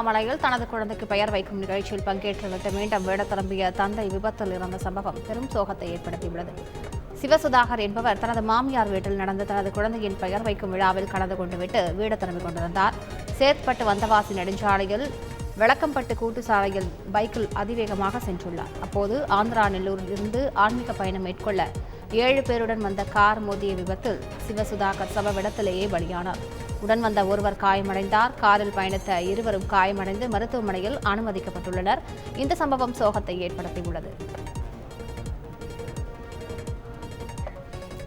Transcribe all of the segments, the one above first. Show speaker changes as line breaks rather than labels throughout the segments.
திருவண்ணாமலையில் தனது குழந்தைக்கு பெயர் வைக்கும் நிகழ்ச்சியில் பங்கேற்றுவிட்டு மீண்டும் வீடு திரும்பிய தந்தை விபத்தில் இறந்த சம்பவம் பெரும் சோகத்தை ஏற்படுத்தியுள்ளது. சிவசுதாகர் என்பவர் தனது மாமியார் வீட்டில் நடந்த தனது குழந்தையின் பெயர் வைக்கும் விழாவில் கலந்து கொண்டுவிட்டு வீடு திரும்பிக் கொண்டிருந்தார். சேத்பட்டு வந்தவாசி நெடுஞ்சாலையில் விளக்கம்பட்டு கூட்டு சாலையில் பைக்கில் அதிவேகமாக சென்றுள்ளார். அப்போது ஆந்திரா நெல்லூரில் இருந்து ஆன்மீக பயணம் மேற்கொள்ள 7 பேருடன் வந்த கார் மோதிய விபத்தில் சிவசுதாகர் சம்பவ இடத்திலேயே பலியானார். உடன் வந்த ஒருவர் காயமடைந்தார். காரில் பயணித்த இருவரும் காயமடைந்து மருத்துவமனையில் அனுமதிக்கப்பட்டுள்ளனர். இந்த சம்பவம் சோகத்தை ஏற்படுத்தியுள்ளது.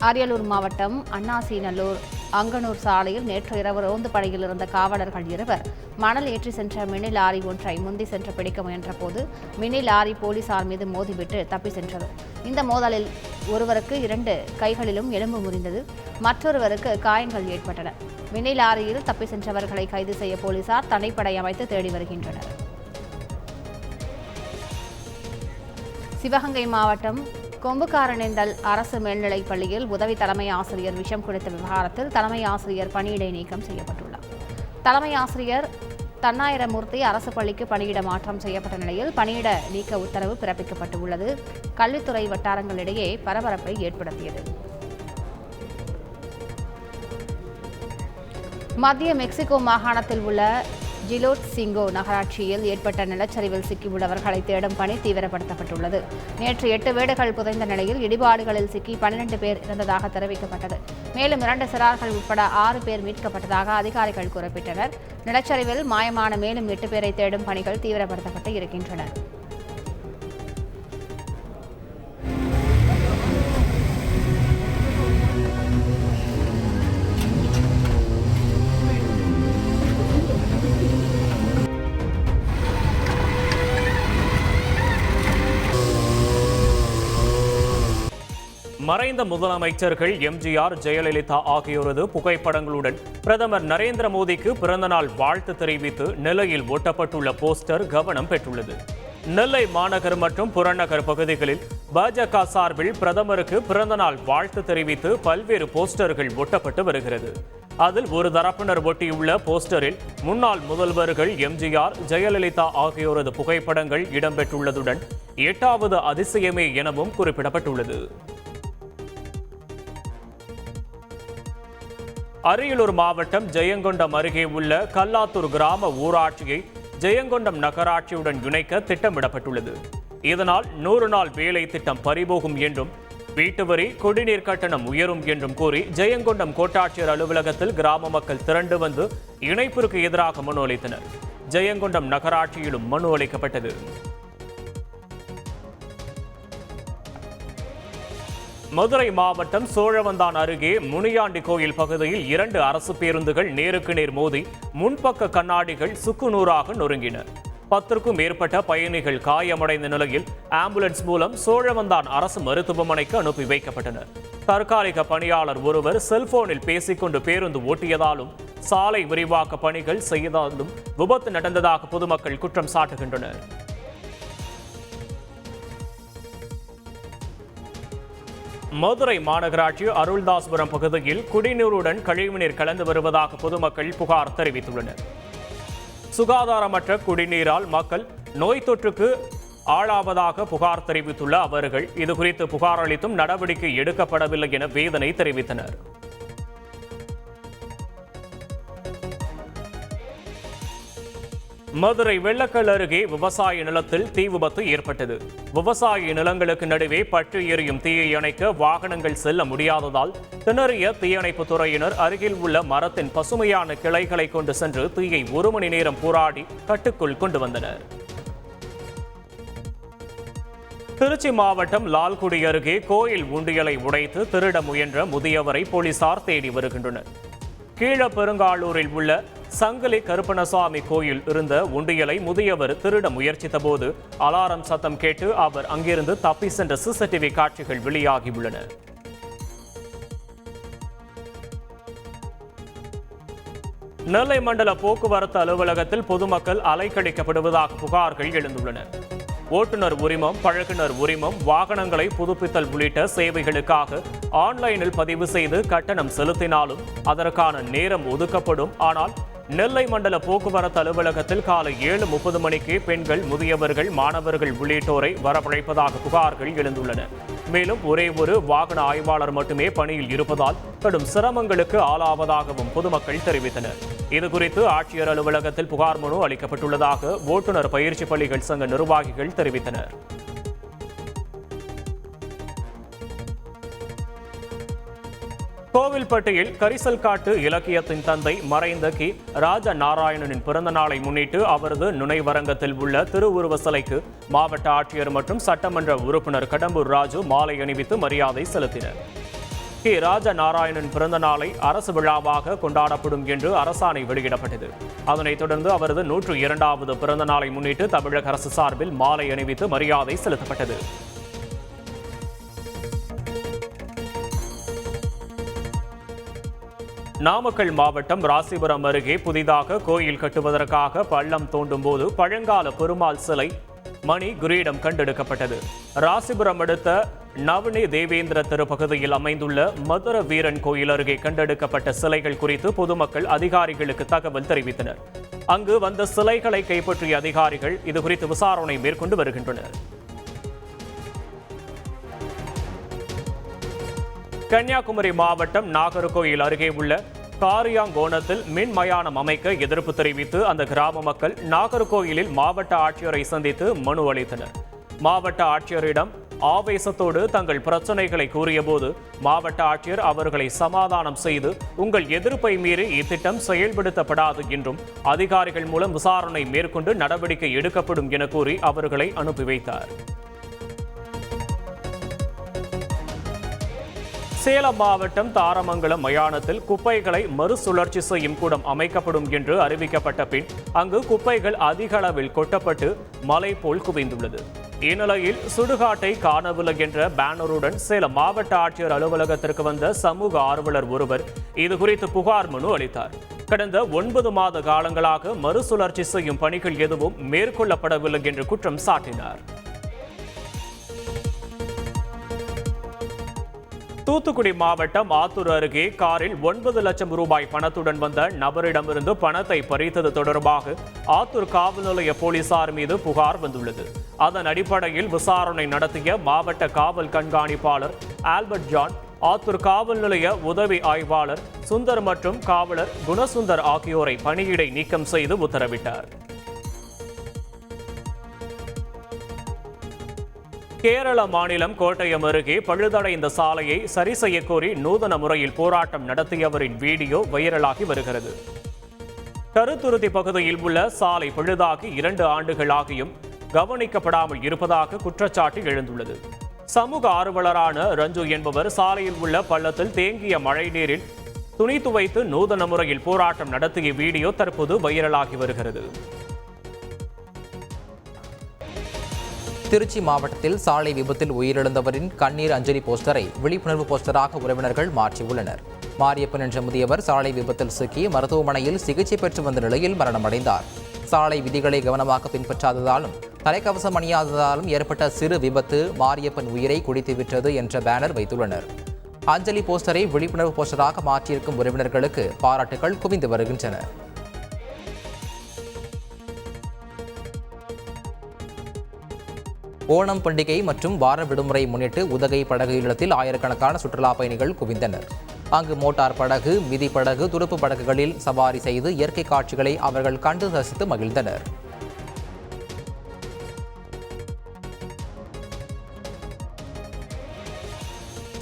அரியலூர் மாவட்டம் அன்னாசிநல்லூர் அங்கனூர் சாலையில் நேற்று இரவு ரோந்து பணியில் இருந்த காவலர்கள் இருவர் மணல் ஏற்றி சென்ற மினி லாரி ஒன்றை முந்தி சென்று பிடிக்க முயன்றபோது மினி லாரி போலீசார் மீது மோதிவிட்டு தப்பி சென்றது. இந்த மோதலில் ஒருவருக்கு 2 கைகளிலும் எலும்பு முறிந்தது. மற்றொருவருக்கு காயங்கள் ஏற்பட்டன. மினி லாரியில் தப்பி சென்றவர்களை கைது செய்ய போலீசார் தனிப்படை அமைத்து தேடி வருகின்றனர். சிவகங்கை மாவட்டம் கொம்புக்காரனேந்தல் அரசு மேல்நிலைப் பள்ளியில் உதவி தலைமை ஆசிரியர் விஷம் குடித்த விவகாரத்தில் தலைமை ஆசிரியர் பணியிடை நீக்கம் செய்யப்பட்டுள்ளார். தலைமை ஆசிரியர் தன்னாயிரமூர்த்தி அரசு பள்ளிக்கு பணியிட மாற்றம் செய்யப்பட்ட நிலையில் பணியிட நீக்க உத்தரவு பிறப்பிக்கப்பட்டுள்ளது. கல்வித்துறை வட்டாரங்களிடையே பரபரப்பை ஏற்படுத்தியது. மத்திய மெக்சிகோ மாகாணத்தில் உள்ள ஜிலோட் சிங்கோ நகராட்சியில் ஏற்பட்ட நிலச்சரிவில் சிக்கியுள்ளவர்களை தேடும் பணி தீவிரப்படுத்தப்பட்டுள்ளது. நேற்று 8 வீடுகள் புதைந்த நிலையில் இடிபாடுகளில் சிக்கி 12 பேர் இறந்ததாக தெரிவிக்கப்பட்டது. மேலும் 2 சிறார்கள் உட்பட 6 பேர் மீட்கப்பட்டதாக அதிகாரிகள் குறிப்பிட்டனர். நிலச்சரிவில் மாயமான மேலும் 8 பேரை தேடும் பணிகள் தீவிரப்படுத்தப்பட்டு இருக்கின்றன.
மறைந்த முதலமைச்சர்கள் எம்ஜிஆர், ஜெயலலிதா ஆகியோரது புகைப்படங்களுடன் பிரதமர் நரேந்திர மோடிக்கு பிறந்தநாள் வாழ்த்து தெரிவித்து நெல்லையில் ஒட்டப்பட்டுள்ள போஸ்டர் கவனம் பெற்றுள்ளது. நெல்லை மாநகர் மற்றும் புறநகர் பகுதிகளில் பாஜக சார்பில் பிரதமருக்கு பிறந்தநாள் வாழ்த்து தெரிவித்து பல்வேறு போஸ்டர்கள் ஒட்டப்பட்டு வருகிறது. அதில் ஒரு தரப்பினர் ஒட்டியுள்ள போஸ்டரில் முன்னாள் முதல்வர்கள் எம்ஜிஆர், ஜெயலலிதா ஆகியோரது புகைப்படங்கள் இடம்பெற்றுள்ளதுடன் 8வது அதிசயமே எனவும் குறிப்பிடப்பட்டுள்ளது. அரியலூர் மாவட்டம் ஜெயங்கொண்டம் அருகே உள்ள கல்லாத்தூர் கிராம ஊராட்சியை ஜெயங்கொண்டம் நகராட்சியுடன் இணைக்க திட்டமிடப்பட்டுள்ளது. இதனால் 100 நாள் வேலை திட்டம் பறிபோகும் என்றும் வீட்டு வரி, குடிநீர் கட்டணம் உயரும் என்றும் கூறி ஜெயங்கொண்டம் கோட்டாட்சியர் அலுவலகத்தில் கிராம மக்கள் திரண்டு வந்து இணைப்பிற்கு எதிராக மனு அளித்தனர். ஜெயங்கொண்டம் நகராட்சியிலும் மனு அளிக்கப்பட்டது. மதுரை மாவட்டம் சோழவந்தான் அருகே முனியாண்டி கோயில் பகுதியில் 2 அரசு பேருந்துகள் நேருக்கு நேர் மோதி முன்பக்க கண்ணாடிகள் சுக்குநூறாக நொறுங்கின. 10க்கும் மேற்பட்ட பயணிகள் காயமடைந்த நிலையில் ஆம்புலன்ஸ் மூலம் சோழவந்தான் அரசு மருத்துவமனைக்கு அனுப்பி வைக்கப்பட்டனர். தற்காலிக பணியாளர் ஒருவர் செல்போனில் பேசிக்கொண்டு பேருந்து ஓட்டியதாலும் சாலை விரிவாக்க பணிகள் செய்ததாலும் விபத்து நடந்ததாக பொதுமக்கள் குற்றம் சாட்டுகின்றனர். மதுரை மாநகராட்சி அருள்தாஸ்புரம் பகுதியில் குடிநீருடன் கழிவுநீர் கலந்து வருவதாக பொதுமக்கள் புகார் தெரிவித்துள்ளனர். சுகாதாரமற்ற குடிநீரால் மக்கள் நோய் தொற்றுக்கு ஆளாவதாக புகார் தெரிவித்துள்ள அவர்கள் இதுகுறித்து புகார் அளித்தும் நடவடிக்கை எடுக்கப்படவில்லை என வேதனை தெரிவித்தனர். மதுரை வெள்ளக்கல் அருகே விவசாய நிலத்தில் தீ விபத்து ஏற்பட்டது. விவசாய நிலங்களுக்கு நடுவே பற்றி எரியும் தீயை அணைக்க வாகனங்கள் செல்ல முடியாததால் திணறிய தீயணைப்பு துறையினர் அருகில் உள்ள மரத்தின் பசுமையான கிளைகளை கொண்டு சென்று தீயை 1 மணி நேரம் போராடி கட்டுக்குள் கொண்டு வந்தனர். திருச்சி மாவட்டம் லால்குடி அருகே கோயில் உண்டியலை உடைத்து திருட முயன்ற முதியவரை போலீசார் தேடி வருகின்றனர். கீழப்பெருங்காலூரில் உள்ள சங்கிலி கருப்பணசாமி கோயில் இருந்த உண்டியலை முதியவர் திருட முயற்சித்த போது அலாரம் சத்தம் கேட்டு அவர் அங்கிருந்து தப்பி சென்ற சிசிடிவி காட்சிகள் வெளியாகியுள்ளன. நெல்லை மண்டல போக்குவரத்து அலுவலகத்தில் பொதுமக்கள் அலைக்கழிக்கப்படுவதாக புகார்கள் எழுந்துள்ளன. ஓட்டுநர் உரிமம், பழகுனர் உரிமம், வாகனங்களை புதுப்பித்தல் உள்ளிட்ட சேவைகளுக்காக ஆன்லைனில் பதிவு செய்து கட்டணம் செலுத்தினாலும் அதற்கான நேரம் ஒதுக்கப்படும். ஆனால் நெல்லை மண்டல போக்குவரத்து அலுவலகத்தில் காலை 7:30 மணிக்கு பெண்கள், முதியவர்கள், மாணவர்கள் உள்ளிட்டோரை வரவழைப்பதாக புகார்கள் எழுந்துள்ளன. மேலும் ஒரே ஒரு வாகன ஆய்வாளர் மட்டுமே பணியில் இருப்பதால் கடும் சிரமங்களுக்கு ஆளாவதாகவும் பொதுமக்கள் தெரிவித்தனர். இதுகுறித்து ஆட்சியர் அலுவலகத்தில் புகார் மனு அளிக்கப்பட்டுள்ளதாக ஓட்டுநர் பயிற்சி பள்ளிகள் சங்க நிர்வாகிகள் தெரிவித்தனர். கோவில்பட்டியில் கரிசல்காட்டு இலக்கியத்தின் தந்தை மறைந்த கி. ராஜ நாராயணனின் பிறந்த நாளை முன்னிட்டு அவரது நினைவரங்கத்தில் உள்ள திருவுருவ சிலைக்கு மாவட்ட ஆட்சியர் மற்றும் சட்டமன்ற உறுப்பினர் கடம்பூர் ராஜு மாலை அணிவித்து மரியாதை செலுத்தினர். கி. ராஜ நாராயணன் பிறந்த நாளை அரசு விழாவாக கொண்டாடப்படும் என்று அரசாணை வெளியிடப்பட்டது. அதனைத் தொடர்ந்து அவரது 102வது பிறந்த நாளை முன்னிட்டு தமிழக அரசு சார்பில் மாலை அணிவித்து மரியாதை செலுத்தப்பட்டது. நாமக்கல் மாவட்டம் ராசிபுரம் அருகே புதிதாக கோயில் கட்டுவதற்காக பள்ளம் தோண்டும் போது பழங்கால பெருமாள் சிலை மணி கிரீடம் கண்டெடுக்கப்பட்டது. ராசிபுரம் அடுத்த நவனி தேவேந்திர திருப்பகுதியில் அமைந்துள்ள மதுர வீரன் கோயில் அருகே கண்டெடுக்கப்பட்ட சிலைகள் குறித்து பொதுமக்கள் அதிகாரிகளுக்கு தகவல் தெரிவித்தனர். அங்கு வந்த சிலைகளை கைப்பற்றிய அதிகாரிகள் இதுகுறித்து விசாரணை மேற்கொண்டு வருகின்றனர். கன்னியாகுமரி மாவட்டம் நாகர்கோயில் அருகே உள்ள காரியாங்கோணத்தில் மின் மயானம் அமைக்க எதிர்ப்பு தெரிவித்து அந்த கிராம மக்கள் நாகர்கோயிலில் மாவட்ட ஆட்சியரை சந்தித்து மனு அளித்தனர். மாவட்ட ஆட்சியரிடம் ஆவேசத்தோடு தங்கள் பிரச்சனைகளை கூறியபோது மாவட்ட ஆட்சியர் அவர்களை சமாதானம் செய்து உங்கள் எதிர்ப்பை மீறி இத்திட்டம் செயல்படுத்தப்படாது என்றும் அதிகாரிகள் மூலம் விசாரணை மேற்கொண்டு நடவடிக்கை எடுக்கப்படும் என கூறி அவர்களை அனுப்பி வைத்தார். சேலம் மாவட்டம் தாரமங்கலம் மயானத்தில் குப்பைகளை மறுசுழற்சி செய்யும் கூடம் அமைக்கப்படும் என்று அறிவிக்கப்பட்ட பின் அங்கு குப்பைகள் அதிக அளவில் கொட்டப்பட்டு மலை போல் குவிந்துள்ளது. இந்நிலையில் சுடுகாட்டை காணவில்லை என்ற பேனருடன் சேலம் மாவட்ட ஆட்சியர் அலுவலகத்திற்கு வந்த சமூக ஆர்வலர் ஒருவர் இதுகுறித்து புகார் மனு அளித்தார். கடந்த 9 மாத காலங்களாக மறுசுழற்சி செய்யும் பணிகள் எதுவும் மேற்கொள்ளப்படவில்லை என்று குற்றம் சாட்டினார். தூத்துக்குடி மாவட்டம் ஆத்தூர் அருகே காரில் 9 லட்சம் ரூபாய் பணத்துடன் வந்த நபரிடமிருந்து பணத்தை பறித்தது தொடர்பாக ஆத்தூர் காவல் நிலைய போலீசார் மீது புகார் வந்துள்ளது. அதன் அடிப்படையில் விசாரணை நடத்திய மாவட்ட காவல் கண்காணிப்பாளர் ஆல்பர்ட் ஜான், ஆத்தூர் காவல் நிலைய உதவி ஆய்வாளர் சுந்தர் மற்றும் காவலர் குணசுந்தர் ஆகியோரை பணியிடை நீக்கம் செய்து உத்தரவிட்டார். கேரள மாநிலம் கோட்டயம் அருகே பழுதடைந்த சாலையை சரி செய்யக்கோரி நூதன முறையில் போராட்டம் நடத்தியவரின் வீடியோ வைரலாகி வருகிறது. கருத்துருத்தி பகுதியில் உள்ள சாலை பழுதாகி 2 ஆண்டுகளாகியும் கவனிக்கப்படாமல் இருப்பதாக குற்றச்சாட்டு எழுந்துள்ளது. சமூக ஆர்வலரான ரஞ்சு என்பவர் சாலையில் உள்ள பள்ளத்தில் தேங்கிய மழை நீரில் துணி துவைத்து நூதன முறையில் போராட்டம் நடத்திய வீடியோ தற்போது வைரலாகி வருகிறது.
திருச்சி மாவட்டத்தில் சாலை விபத்தில் உயிரிழந்தவரின் கண்ணீர் அஞ்சலி போஸ்டரை விழிப்புணர்வு போஸ்டராக உறவினர்கள் மாற்றியுள்ளனர். மாரியப்பன் என்ற முதியவர் சாலை விபத்தில் சிக்கி மருத்துவமனையில் சிகிச்சை பெற்று வந்த நிலையில் மரணமடைந்தார். சாலை விதிகளை கவனமாக பின்பற்றாததாலும் தலைக்கவசம் அணியாததாலும் ஏற்பட்ட சிறு விபத்து மாரியப்பன் உயிரை குடித்துவிட்டது என்ற பேனர் வைத்துள்ளனர். அஞ்சலி போஸ்டரை விழிப்புணர்வு போஸ்டராக மாற்றியிருக்கும் உறவினர்களுக்கு பாராட்டுகள் குவிந்து வருகின்றன. ஓணம் பண்டிகை மற்றும் வார விடுமுறை முன்னிட்டு உதகை படகு இல்லத்தில் ஆயிரக்கணக்கான சுற்றுலா பயணிகள் குவிந்தனர். அங்கு மோட்டார் படகு, மிதி படகு, துடுப்பு படகுகளில் சவாரி செய்து இயற்கை காட்சிகளை அவர்கள் கண்டு ரசித்து மகிழ்ந்தனர்.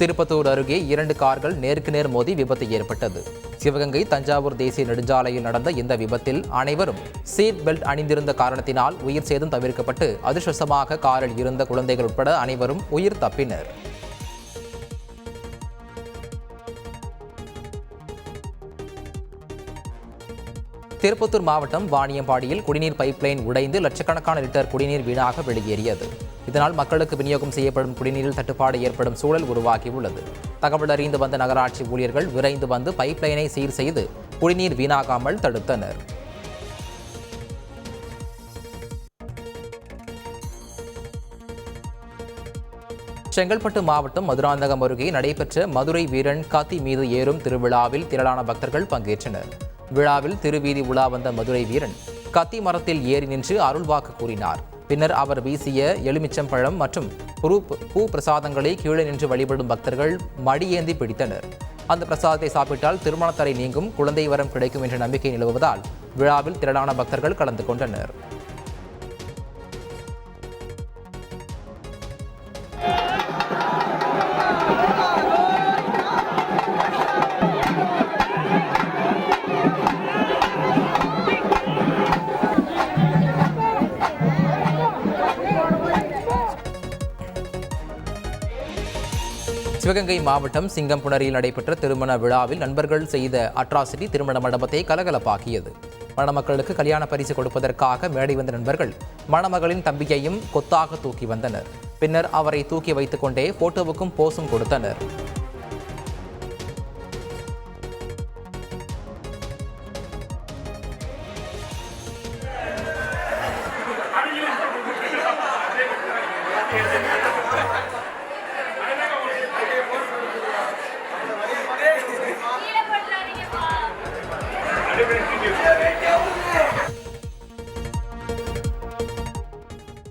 திருப்பத்தூர் அருகே 2 கார்கள் நேருக்கு நேர் மோதி விபத்து ஏற்பட்டது. சிவகங்கை தஞ்சாவூர் தேசிய நெடுஞ்சாலையில் நடந்த இந்த விபத்தில் அனைவரும் சீட் பெல்ட் அணிந்திருந்த காரணத்தினால் உயிர் சேதம் தவிர்க்கப்பட்டு அதிர்ஷ்டவசமாக காரில் இருந்த குழந்தைகள் உட்பட அனைவரும் உயிர் தப்பினர். திருப்பத்தூர் மாவட்டம் வாணியம்பாடியில் குடிநீர் பைப்லைன் உடைந்து லட்சக்கணக்கான லிட்டர் குடிநீர் வீணாக வெளியேறியது. இதனால் மக்களுக்கு விநியோகம் செய்யப்படும் குடிநீரில் தட்டுப்பாடு ஏற்படும் சூழல் உருவாகியுள்ளது. தகவல் அறிந்து வந்த நகராட்சி ஊழியர்கள் விரைந்து வந்து பைப்லைனை சீர் செய்து குடிநீர் வீணாகாமல் தடுத்தனர். செங்கல்பட்டு மாவட்டம் மதுராந்தகம் அருகே நடைபெற்ற மதுரை வீரன் கத்தி மீது ஏறும் திருவிழாவில் திரளான பக்தர்கள் பங்கேற்றனர். விழாவில் திருவீதி உலா வந்த மதுரை வீரன் கத்தி மரத்தில் ஏறி நின்று அருள்வாக்கு கூறினார். பின்னர் அவர் வீசிய எலுமிச்சம்பழம் மற்றும் பூ பிரசாதங்களை கீழே நின்று வழிபடும் பக்தர்கள் மடியேந்தி பிடித்தனர். அந்த பிரசாதத்தை சாப்பிட்டால் திருமண தடை நீங்கும், குழந்தை வரம் கிடைக்கும் என்ற நம்பிக்கை நிலவுவதால் விழாவில் திரளான பக்தர்கள் கலந்து கொண்டனர். சிவகங்கை மாவட்டம் சிங்கம்புணரியில் நடைபெற்ற திருமண விழாவில் நண்பர்கள் செய்த அட்ராசிட்டி திருமண மண்டபத்தை கலகலப்பாக்கியது. மணமக்களுக்கு கல்யாண பரிசு கொடுப்பதற்காக மேடை வந்த நண்பர்கள் மணமகளின் தம்பியையும் கொத்தாக தூக்கி வந்தனர். பின்னர் அவரை தூக்கி வைத்துக் கொண்டே போட்டோவுக்கும் போஸும் கொடுத்தனர்.
Thank you.